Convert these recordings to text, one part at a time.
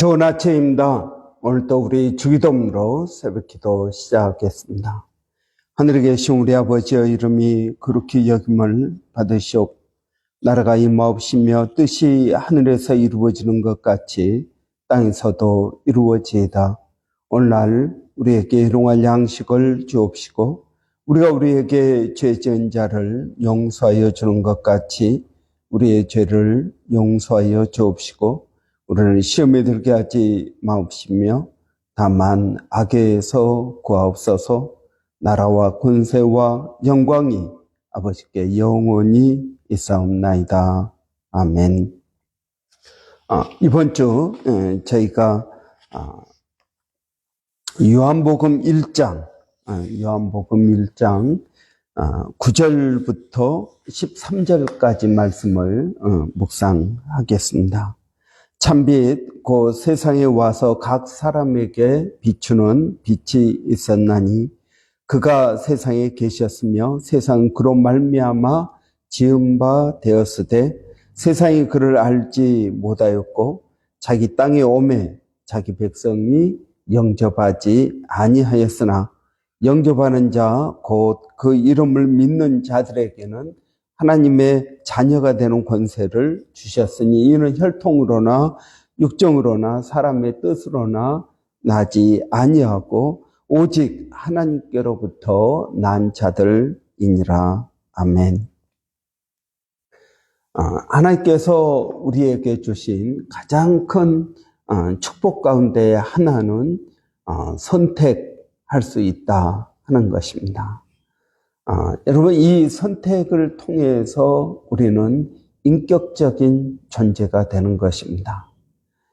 좋은 아침입니다. 오늘도 우리 주기도문으로 새벽기도 시작하겠습니다. 하늘에 계신 우리 아버지의 이름이 거룩히 여김을 받으시옵. 나라가 임하옵시며 뜻이 하늘에서 이루어지는 것 같이 땅에서도 이루어지이다. 오늘날 우리에게 일용할 양식을 주옵시고 우리가 우리에게 죄 지은 자를 용서하여 주는 것 같이 우리의 죄를 용서하여 주옵시고 우리를 시험에 들게 하지 마옵시며 다만 악에서 구하옵소서. 나라와 권세와 영광이 아버지께 영원히 있사옵나이다. 아멘. 이번 주 저희가 요한복음 1장 9절부터 13절까지 말씀을 묵상하겠습니다. 참빛 곧 세상에 와서 각 사람에게 비추는 빛이 있었나니 그가 세상에 계셨으며 세상은 그로 말미암아 지은 바 되었으되 세상이 그를 알지 못하였고 자기 땅에 오매 자기 백성이 영접하지 아니하였으나 영접하는 자 곧 그 이름을 믿는 자들에게는 하나님의 자녀가 되는 권세를 주셨으니 이는 혈통으로나 육정으로나 사람의 뜻으로나 나지 아니하고 오직 하나님께로부터 난 자들이니라. 아멘. 하나님께서 우리에게 주신 가장 큰 축복 가운데 하나는 선택할 수 있다 하는 것입니다. 여러분, 이 선택을 통해서 우리는 인격적인 존재가 되는 것입니다.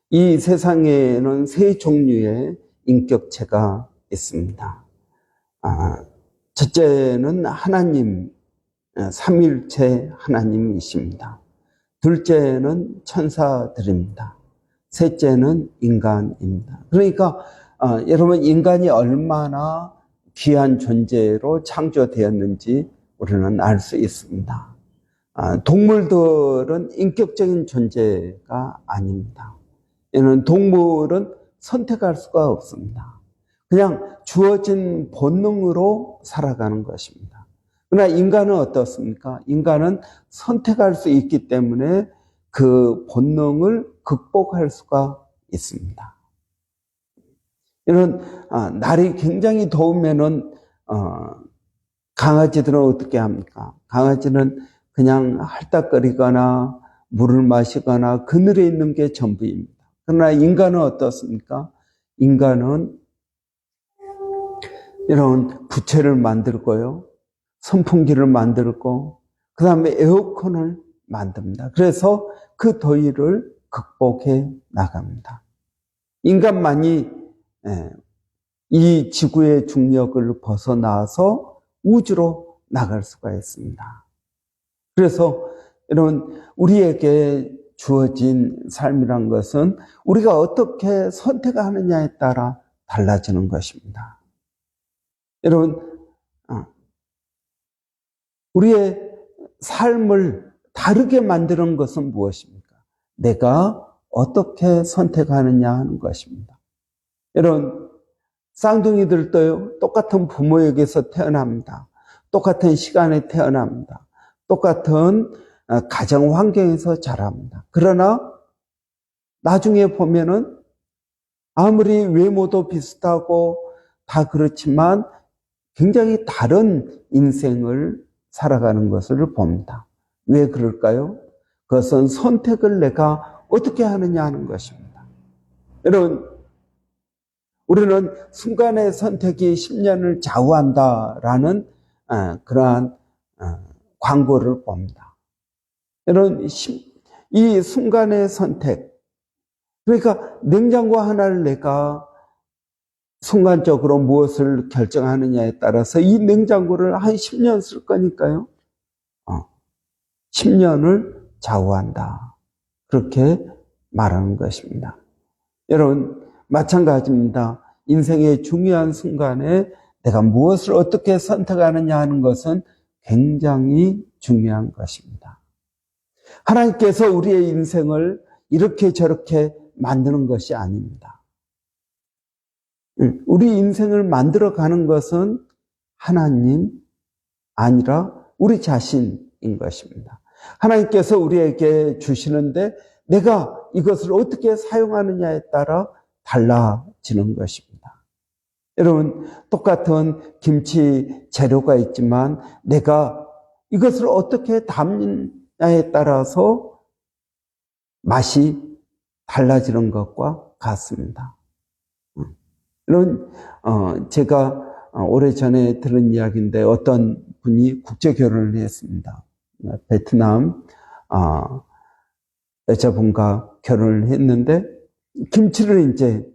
이 세상에는 세 종류의 인격체가 있습니다. 첫째는 하나님, 삼일체 하나님이십니다. 둘째는 천사들입니다. 셋째는 인간입니다. 그러니까 여러분, 인간이 얼마나 귀한 존재로 창조되었는지 우리는 알 수 있습니다. 동물들은 인격적인 존재가 아닙니다. 이는 동물은 선택할 수가 없습니다. 그냥 주어진 본능으로 살아가는 것입니다. 그러나 인간은 어떻습니까? 인간은 선택할 수 있기 때문에 그 본능을 극복할 수가 있습니다. 이런 날이 굉장히 더우면은 강아지들은 어떻게 합니까? 강아지는 그냥 헐떡거리거나 물을 마시거나 그늘에 있는 게 전부입니다. 그러나 인간은 어떻습니까? 인간은 이런 부채를 만들고요, 선풍기를 만들고 그 다음에 에어컨을 만듭니다. 그래서 그 더위를 극복해 나갑니다. 인간만이 이 지구의 중력을 벗어나서 우주로 나갈 수가 있습니다. 그래서 여러분, 우리에게 주어진 삶이란 것은 우리가 어떻게 선택하느냐에 따라 달라지는 것입니다. 여러분, 우리의 삶을 다르게 만드는 것은 무엇입니까? 내가 어떻게 선택하느냐 하는 것입니다. 여러분, 쌍둥이들도요, 똑같은 부모에게서 태어납니다. 똑같은 시간에 태어납니다. 똑같은 가정 환경에서 자랍니다. 그러나 나중에 보면은 아무리 외모도 비슷하고 다 그렇지만 굉장히 다른 인생을 살아가는 것을 봅니다. 왜 그럴까요? 그것은 선택을 내가 어떻게 하느냐 하는 것입니다. 여러분, 우리는 순간의 선택이 10년을 좌우한다라는 그러한 광고를 봅니다. 여러분, 이 순간의 선택, 그러니까 냉장고 하나를 내가 순간적으로 무엇을 결정하느냐에 따라서 이 냉장고를 한 10년 쓸 거니까요. 10년을 좌우한다. 그렇게 말하는 것입니다. 여러분, 마찬가지입니다. 인생의 중요한 순간에 내가 무엇을 어떻게 선택하느냐 하는 것은 굉장히 중요한 것입니다. 하나님께서 우리의 인생을 이렇게 저렇게 만드는 것이 아닙니다. 우리 인생을 만들어가는 것은 하나님 아니라 우리 자신인 것입니다. 하나님께서 우리에게 주시는데 내가 이것을 어떻게 사용하느냐에 따라 달라지는 것입니다. 여러분, 똑같은 김치 재료가 있지만 내가 이것을 어떻게 담느냐에 따라서 맛이 달라지는 것과 같습니다. 이런 제가 오래전에 들은 이야기인데 어떤 분이 국제 결혼을 했습니다. 베트남 여자분과 결혼을 했는데 김치를 이제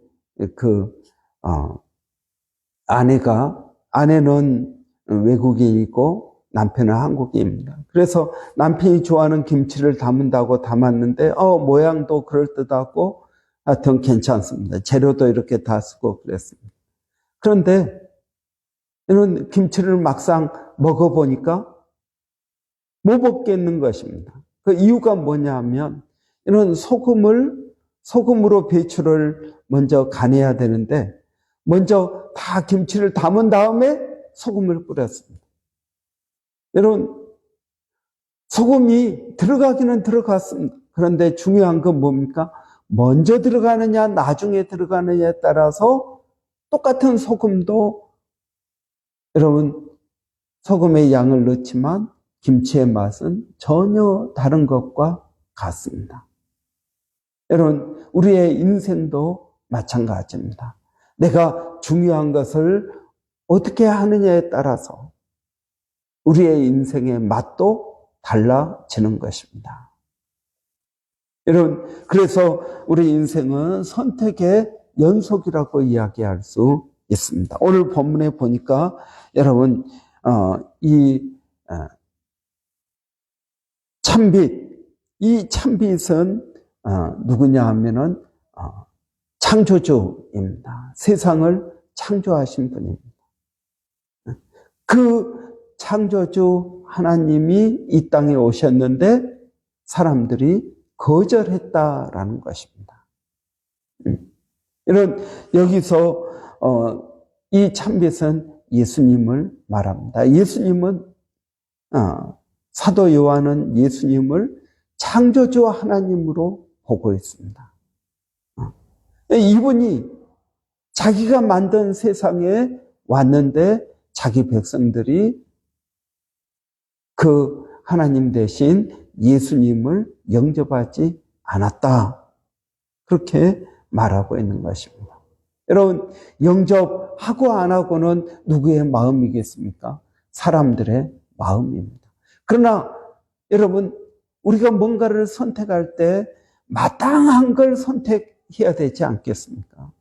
아내는 외국인이고 남편은 한국인입니다. 그래서 남편이 좋아하는 김치를 담은다고 담았는데 모양도 그럴듯하고 하여튼 괜찮습니다. 재료도 이렇게 다 쓰고 그랬습니다. 그런데 이런 김치를 막상 먹어보니까 못 먹겠는 것입니다. 그 이유가 뭐냐 하면 이런 소금으로 배추를 먼저 간해야 되는데 먼저 다 김치를 담은 다음에 소금을 뿌렸습니다. 여러분, 소금이 들어가기는 들어갔습니다. 그런데 중요한 건 뭡니까? 먼저 들어가느냐 나중에 들어가느냐에 따라서 똑같은 소금도 여러분 소금의 양을 넣지만 김치의 맛은 전혀 다른 것과 같습니다. 여러분, 우리의 인생도 마찬가지입니다. 내가 중요한 것을 어떻게 하느냐에 따라서 우리의 인생의 맛도 달라지는 것입니다. 여러분, 그래서 우리 인생은 선택의 연속이라고 이야기할 수 있습니다. 오늘 본문에 보니까 여러분 이 참빛은 누구냐 하면은 창조주입니다. 세상을 창조하신 분입니다. 그 창조주 하나님이 이 땅에 오셨는데 사람들이 거절했다라는 것입니다. 여기서 이 참빛은 예수님을 말합니다. 예수님은 사도 요한은 예수님을 창조주 하나님으로 보고 있습니다. 이분이 자기가 만든 세상에 왔는데 자기 백성들이 그 하나님 대신 예수님을 영접하지 않았다. 그렇게 말하고 있는 것입니다. 여러분, 영접하고 안 하고는 누구의 마음이겠습니까? 사람들의 마음입니다. 그러나 여러분, 우리가 뭔가를 선택할 때 마땅한 걸 선택해야 되지 않겠습니까?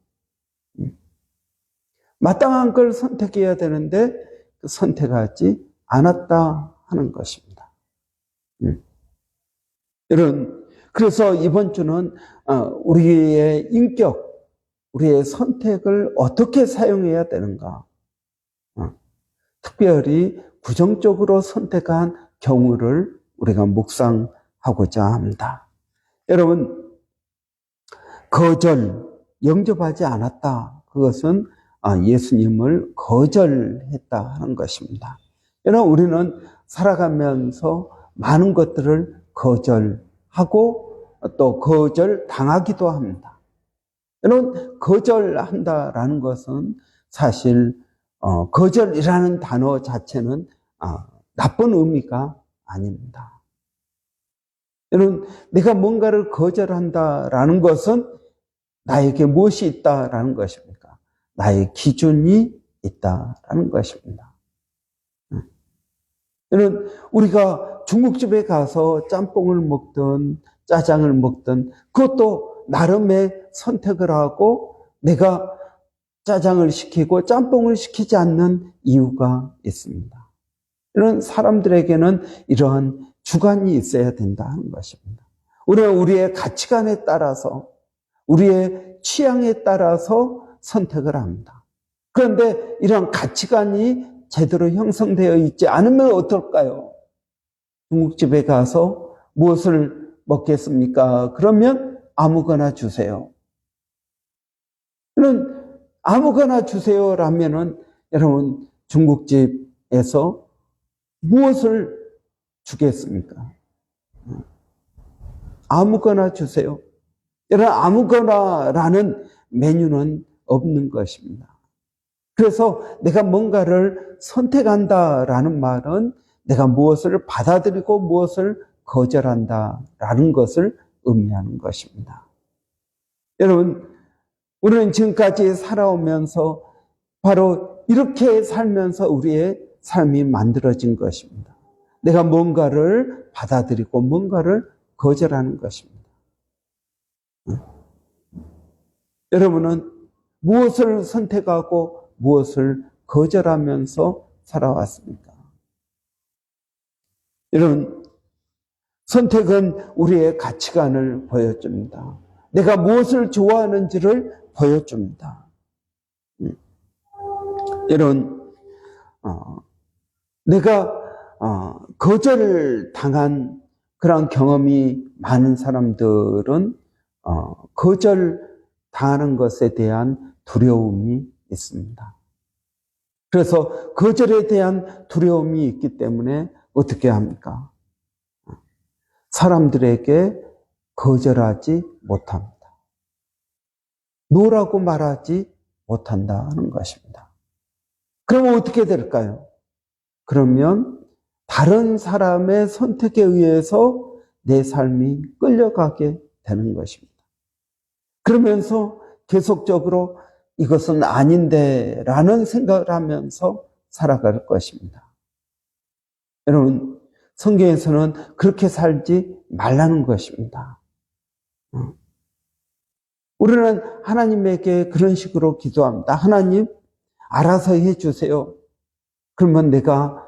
마땅한 걸 선택해야 되는데 선택하지 않았다 하는 것입니다. 그래서 이번 주는 우리의 인격, 우리의 선택을 어떻게 사용해야 되는가? 특별히 부정적으로 선택한 경우를 우리가 묵상하고자 합니다. 여러분, 영접하지 않았다. 그것은 예수님을 거절했다 하는 것입니다. 여러분, 우리는 살아가면서 많은 것들을 거절하고 또 거절당하기도 합니다. 여러분, 거절한다라는 것은 사실 거절이라는 단어 자체는 나쁜 의미가 아닙니다. 여러분, 내가 뭔가를 거절한다라는 것은 나에게 무엇이 있다라는 것입니까? 나의 기준이 있다라는 것입니다. 여러분, 우리가 중국집에 가서 짬뽕을 먹든 짜장을 먹든 그것도 나름의 선택을 하고 내가 짜장을 시키고 짬뽕을 시키지 않는 이유가 있습니다. 이런 사람들에게는 이러한 주관이 있어야 된다는 것입니다. 우리는 우리의 가치관에 따라서 우리의 취향에 따라서 선택을 합니다. 그런데 이런 가치관이 제대로 형성되어 있지 않으면 어떨까요? 중국집에 가서 무엇을 먹겠습니까? 그러면 아무거나 주세요. 이런 아무거나 주세요라면은 여러분 중국집에서 무엇을 주겠습니까? 아무거나 주세요. 이런 아무거나라는 메뉴는 없는 것입니다. 그래서 내가 뭔가를 선택한다라는 말은 내가 무엇을 받아들이고 무엇을 거절한다라는 것을 의미하는 것입니다. 여러분, 우리는 지금까지 살아오면서 바로 이렇게 살면서 우리의 삶이 만들어진 것입니다. 내가 뭔가를 받아들이고 뭔가를 거절하는 것입니다. 여러분은 무엇을 선택하고 무엇을 거절하면서 살아왔습니까? 여러분, 선택은 우리의 가치관을 보여줍니다. 내가 무엇을 좋아하는지를 보여줍니다. 여러분, 내가 거절당한 그런 경험이 많은 사람들은 거절당하는 것에 대한 두려움이 있습니다. 그래서 거절에 대한 두려움이 있기 때문에 어떻게 합니까? 사람들에게 거절하지 못합니다. 노라고 말하지 못한다는 것입니다. 그러면 어떻게 될까요? 그러면 다른 사람의 선택에 의해서 내 삶이 끌려가게 되는 것입니다. 그러면서 계속적으로 이것은 아닌데 라는 생각을 하면서 살아갈 것입니다. 여러분, 성경에서는 그렇게 살지 말라는 것입니다. 우리는 하나님에게 그런 식으로 기도합니다. 하나님, 알아서 해주세요. 그러면 내가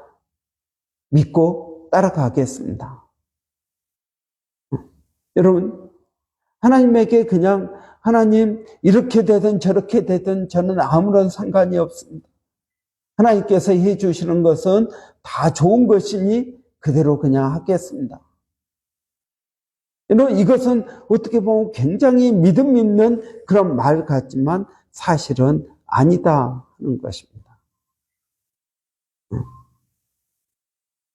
믿고 따라가겠습니다. 여러분, 하나님에게 그냥 하나님 이렇게 되든 저렇게 되든 저는 아무런 상관이 없습니다. 하나님께서 해주시는 것은 다 좋은 것이니 그대로 그냥 하겠습니다. 여러분, 이것은 어떻게 보면 굉장히 믿음 있는 그런 말 같지만 사실은 아니다 하는 것입니다.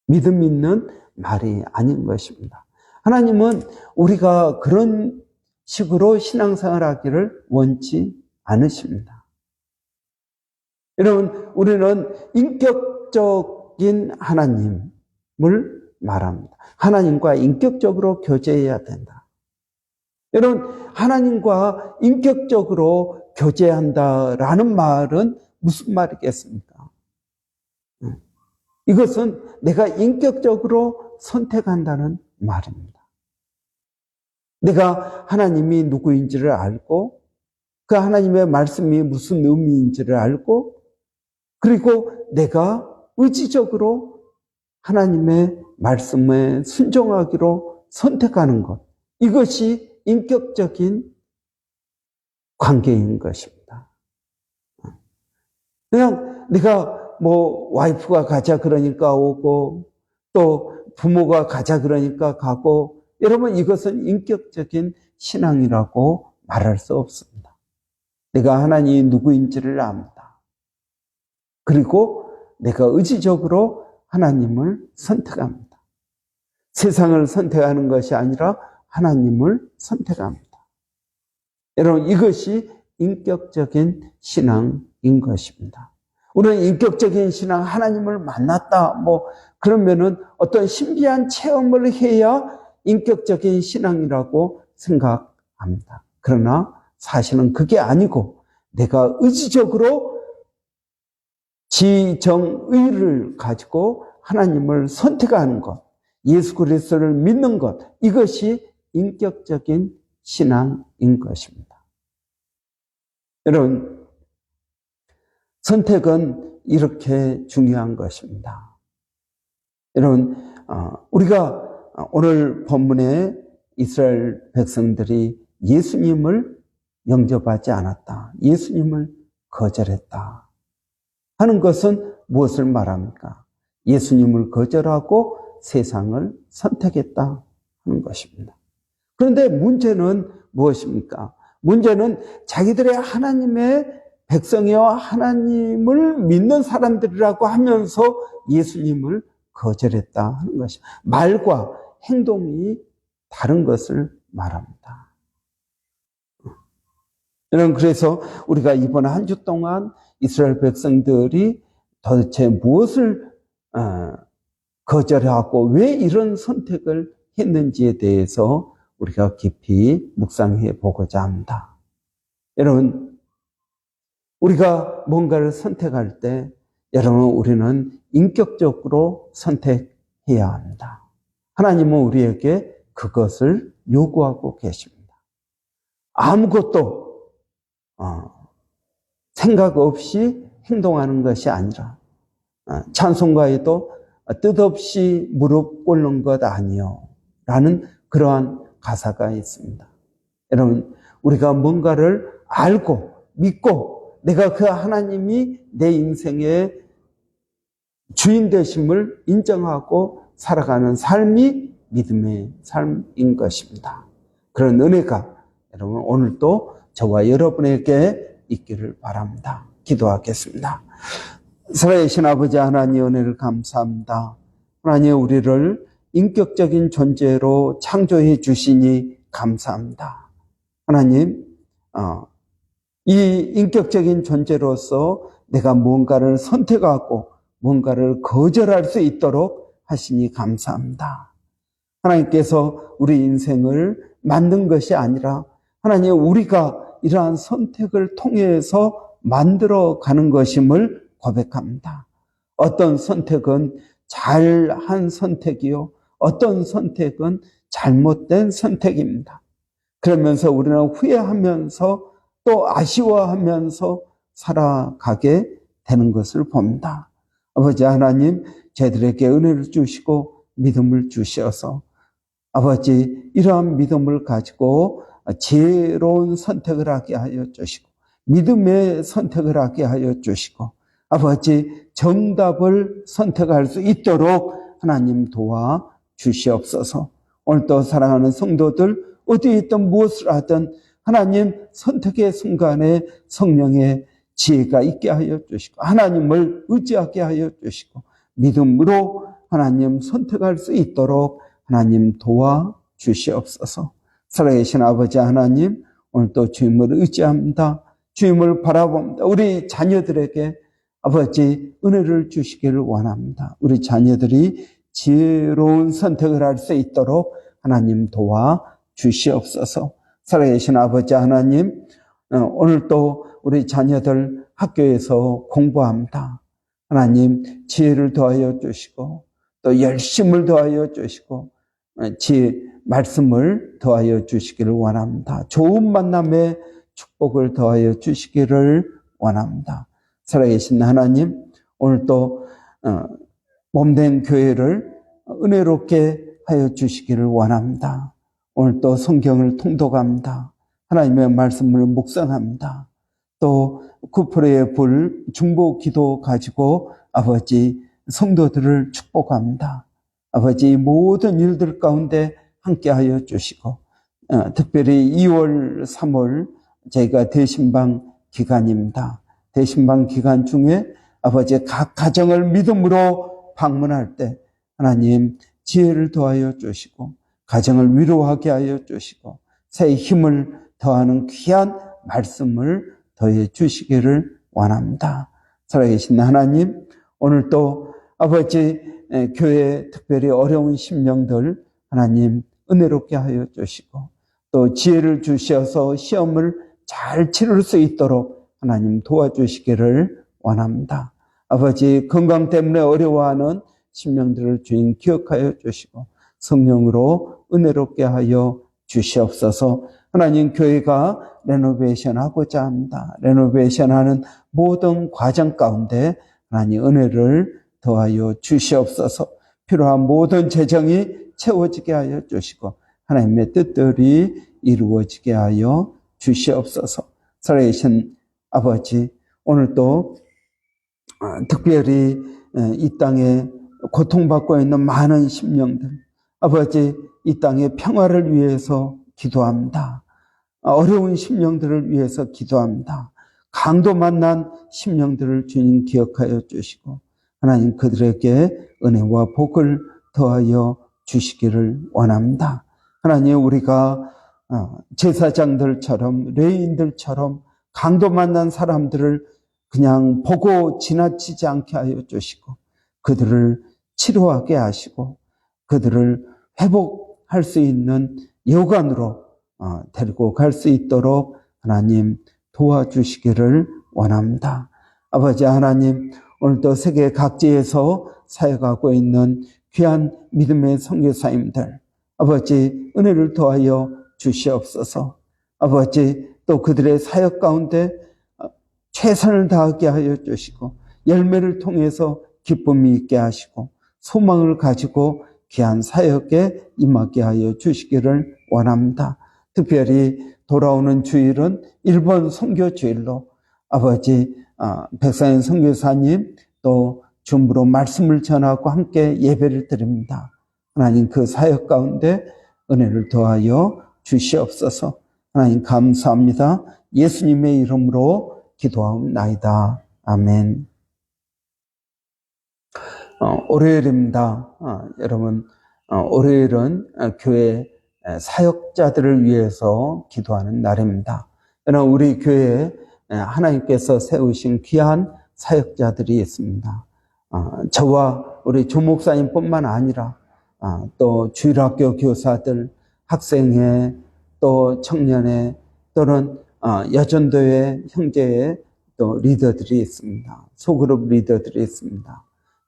믿음 있는 말이 아닌 것입니다. 하나님은 우리가 그런 식으로 신앙생활 하기를 원치 않으십니다. 여러분, 우리는 인격적인 하나님을 말합니다. 하나님과 인격적으로 교제해야 된다. 여러분, 하나님과 인격적으로 교제한다라는 말은 무슨 말이겠습니까? 이것은 내가 인격적으로 선택한다는 말입니다. 내가 하나님이 누구인지를 알고 그 하나님의 말씀이 무슨 의미인지를 알고 그리고 내가 의지적으로 하나님의 말씀에 순종하기로 선택하는 것. 이것이 인격적인 관계인 것입니다. 그냥 내가 와이프가 가자 그러니까 오고 또 부모가 가자 그러니까 가고 여러분 이것은 인격적인 신앙이라고 말할 수 없습니다. 내가 하나님이 누구인지를 압니다. 그리고 내가 의지적으로 하나님을 선택합니다. 세상을 선택하는 것이 아니라 하나님을 선택합니다. 여러분 이것이 인격적인 신앙인 것입니다. 우리는 인격적인 신앙, 하나님을 만났다 그러면은 어떤 신비한 체험을 해야 인격적인 신앙이라고 생각합니다. 그러나 사실은 그게 아니고 내가 의지적으로 지정의를 가지고 하나님을 선택하는 것, 예수 그리스도를 믿는 것, 이것이 인격적인 신앙인 것입니다. 여러분, 선택은 이렇게 중요한 것입니다. 여러분, 우리가 오늘 본문에 이스라엘 백성들이 예수님을 영접하지 않았다. 예수님을 거절했다. 하는 것은 무엇을 말합니까? 예수님을 거절하고 세상을 선택했다 하는 것입니다. 그런데 문제는 무엇입니까? 문제는 자기들의 하나님의 백성이요 하나님을 믿는 사람들이라고 하면서 예수님을 거절했다 하는 것이 말과 행동이 다른 것을 말합니다. 여러분, 그래서 우리가 이번 한 주 동안 이스라엘 백성들이 도대체 무엇을 거절하고 왜 이런 선택을 했는지에 대해서 우리가 깊이 묵상해 보고자 합니다. 여러분, 우리가 뭔가를 선택할 때 여러분 우리는 인격적으로 선택해야 합니다. 하나님은 우리에게 그것을 요구하고 계십니다. 아무것도 생각 없이 행동하는 것이 아니라 찬송가에도 뜻없이 무릎 꿇는 것 아니요 라는 그러한 가사가 있습니다. 여러분, 우리가 뭔가를 알고 믿고 내가 그 하나님이 내 인생의 주인 되심을 인정하고 살아가는 삶이 믿음의 삶인 것입니다. 그런 은혜가 여러분 오늘도 저와 여러분에게 있기를 바랍니다. 기도하겠습니다. 살아계신 아버지 하나님 은혜를 감사합니다. 하나님 우리를 인격적인 존재로 창조해 주시니 감사합니다. 하나님 이 인격적인 존재로서 내가 뭔가를 선택하고 뭔가를 거절할 수 있도록 하시니 감사합니다. 하나님께서 우리 인생을 만든 것이 아니라 하나님 우리가 이러한 선택을 통해서 만들어가는 것임을 고백합니다. 어떤 선택은 잘한 선택이요, 어떤 선택은 잘못된 선택입니다. 그러면서 우리는 후회하면서 또 아쉬워하면서 살아가게 되는 것을 봅니다. 아버지 하나님, 저희들에게 은혜를 주시고 믿음을 주셔서 아버지 이러한 믿음을 가지고 지혜로운 선택을 하게 하여 주시고 믿음의 선택을 하게 하여 주시고 아버지 정답을 선택할 수 있도록 하나님 도와 주시옵소서. 오늘도 사랑하는 성도들 어디에 있든 무엇을 하든 하나님 선택의 순간에 성령의 지혜가 있게 하여 주시고 하나님을 의지하게 하여 주시고 믿음으로 하나님 선택할 수 있도록 하나님 도와 주시옵소서. 살아계신 아버지 하나님, 오늘도 주님을 의지합니다. 주님을 바라봅니다. 우리 자녀들에게 아버지 은혜를 주시기를 원합니다. 우리 자녀들이 지혜로운 선택을 할 수 있도록 하나님 도와 주시옵소서. 살아계신 아버지 하나님, 오늘도 우리 자녀들 학교에서 공부합니다. 하나님 지혜를 더하여 주시고 또 열심을 더하여 주시고 말씀을 더하여 주시기를 원합니다. 좋은 만남의 축복을 더하여 주시기를 원합니다. 살아계신 하나님, 오늘도 몸된 교회를 은혜롭게 하여 주시기를 원합니다. 오늘도 성경을 통독합니다. 하나님의 말씀을 묵상합니다. 또 구프레의 불 중보 기도 가지고 아버지 성도들을 축복합니다. 아버지 모든 일들 가운데 함께하여 주시고 특별히 2월, 3월 저희가 대신방 기간입니다. 대신방 기간 중에 아버지 각 가정을 믿음으로 방문할 때 하나님 지혜를 더하여 주시고 가정을 위로하게 하여 주시고 새 힘을 더하는 귀한 말씀을 더해 주시기를 원합니다. 살아계신 하나님, 오늘도 아버지 교회 특별히 어려운 심령들 하나님 은혜롭게 하여 주시고 또 지혜를 주셔서 시험을 잘 치를 수 있도록 하나님 도와주시기를 원합니다. 아버지 건강 때문에 어려워하는 심령들을 주인 기억하여 주시고 성령으로 은혜롭게 하여 주시옵소서. 하나님 교회가 레노베이션 하고자 합니다. 레노베이션 하는 모든 과정 가운데 하나님 은혜를 더하여 주시옵소서. 필요한 모든 재정이 채워지게 하여 주시고 하나님의 뜻들이 이루어지게 하여 주시옵소서. 살아계신 아버지, 오늘도 특별히 이 땅에 고통받고 있는 많은 심령들, 아버지 이 땅의 평화를 위해서 기도합니다. 어려운 심령들을 위해서 기도합니다. 강도 만난 심령들을 주님 기억하여 주시고 하나님 그들에게 은혜와 복을 더하여 주시기를 원합니다. 하나님 우리가 제사장들처럼 레위인들처럼 강도 만난 사람들을 그냥 보고 지나치지 않게 하여 주시고 그들을 치료하게 하시고 그들을 회복할 수 있는 여관으로 데리고 갈 수 있도록 하나님 도와주시기를 원합니다. 아버지 하나님 오늘도 세계 각지에서 사역하고 있는 귀한 믿음의 선교사님들 아버지 은혜를 더하여 주시옵소서. 아버지 또 그들의 사역 가운데 최선을 다하게 하여 주시고 열매를 통해서 기쁨이 있게 하시고 소망을 가지고 귀한 사역에 임하게 하여 주시기를 원합니다. 특별히 돌아오는 주일은 일본 선교 주일로 아버지 백상현 선교사님 또 줌으로 말씀을 전하고 함께 예배를 드립니다. 하나님 그 사역 가운데 은혜를 더하여 주시옵소서. 하나님 감사합니다. 예수님의 이름으로 기도하옵나이다. 아멘. 월요일입니다. 여러분 월요일은 교회 사역자들을 위해서 기도하는 날입니다. 여러분 우리 교회에 하나님께서 세우신 귀한 사역자들이 있습니다. 저와 우리 조 목사님뿐만 아니라 또 주일학교 교사들, 학생회, 또 청년회 또는 여전도회, 형제회 또 리더들이 있습니다. 소그룹 리더들이 있습니다.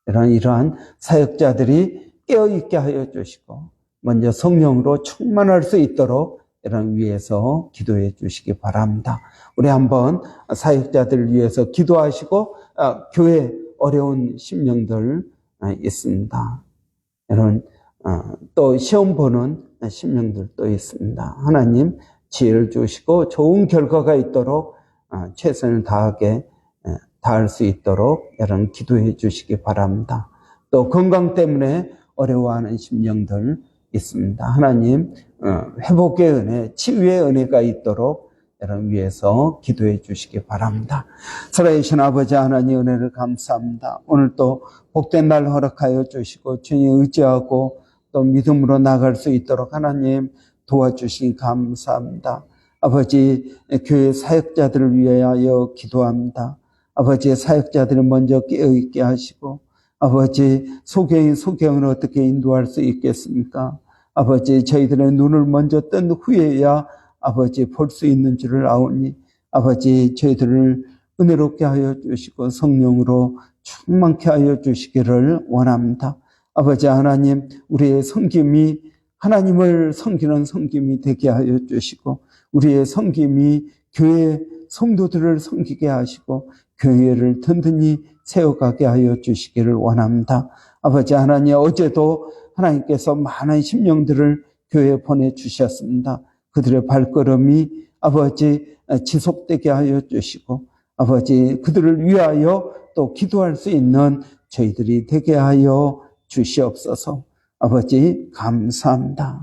이러한 사역자들이 깨어있게 하여 주시고 먼저 성령으로 충만할 수 있도록 이런 위해서 기도해 주시기 바랍니다. 우리 한번 사역자들을 위해서 기도하시고 교회 어려운 심령들 있습니다. 이런 또 시험 보는 심령들도 있습니다. 하나님 지혜를 주시고 좋은 결과가 있도록 최선을 다할 수 있도록 여러분 기도해 주시기 바랍니다. 또 건강 때문에 어려워하는 심령들 있습니다. 하나님 회복의 은혜, 치유의 은혜가 있도록 여러분 위해서 기도해 주시기 바랍니다. 살아계신 아버지 하나님 은혜를 감사합니다. 오늘 또 복된 날 허락하여 주시고 주님 의지하고 또 믿음으로 나갈 수 있도록 하나님 도와주시기 감사합니다. 아버지 교회 사역자들을 위하여 기도합니다. 아버지의 사역자들을 먼저 깨어있게 하시고 아버지 소경은 어떻게 인도할 수 있겠습니까? 아버지 저희들의 눈을 먼저 뜬 후에야 아버지 볼 수 있는 줄을 아오니 아버지 저희들을 은혜롭게 하여 주시고 성령으로 충만케 하여 주시기를 원합니다. 아버지 하나님 우리의 섬김이 하나님을 섬기는 섬김이 되게 하여 주시고 우리의 섬김이 교회 성도들을 섬기게 하시고 교회를 든든히 세워가게 하여 주시기를 원합니다. 아버지 하나님 어제도 하나님께서 많은 심령들을 교회에 보내주셨습니다. 그들의 발걸음이 아버지 지속되게 하여 주시고 아버지 그들을 위하여 또 기도할 수 있는 저희들이 되게 하여 주시옵소서. 아버지 감사합니다.